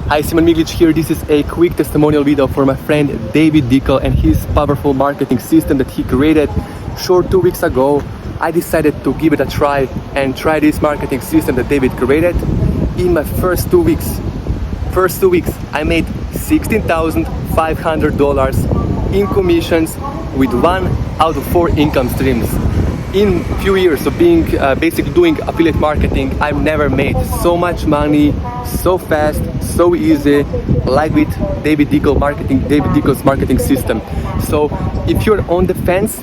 Hi, Simon Miglic here. This is a quick testimonial video for my friend David Dekel and his powerful marketing system that he created short 2 weeks ago. I decided to give it a try and try this marketing system that David created. In my first 2 weeks, I made $16,500 in commissions with 1 out of 4 income streams. In few years of being basically doing affiliate marketing, I've never made so much money so fast, so easy, like with David Dekel's marketing system. So if you're on the fence,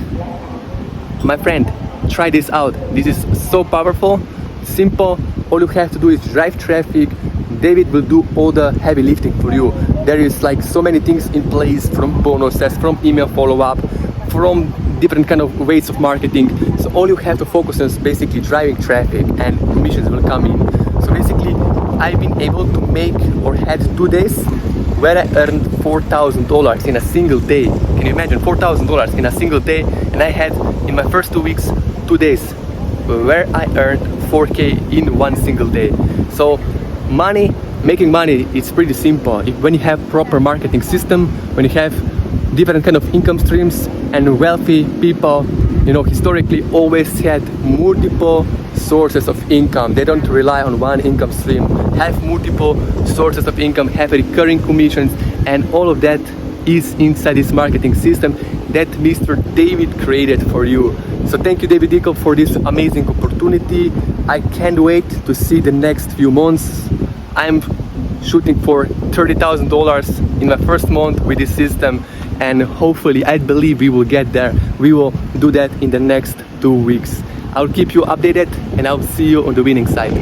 my friend, try this out. This is so powerful, simple. All you have to do is drive traffic. David will do all the heavy lifting for you. There is like so many things in place, from bonuses, from email follow-up, from different kind of ways of marketing. So all you have to focus on is basically driving traffic and commissions will come in. So basically I've been able to make or had 2 days where I earned $4,000 in a single day. Can you imagine $4,000 in a single day? And I had in my first 2 weeks 2 days where I earned 4K in one single day. So making money is pretty simple. When you have proper marketing system, when you have different kind of income streams, and wealthy people, you know, historically always had multiple sources of income. They don't rely on one income stream, have multiple sources of income, have recurring commissions, and all of that is inside this marketing system that Mr. David created for you. So thank you, David Dekel, for this amazing opportunity. I can't wait to see the next few months. I'm shooting for $30,000 in my first month with this system, and hopefully I believe we will get there. We will do that in the next 2 weeks. I'll keep you updated and I'll see you on the winning side.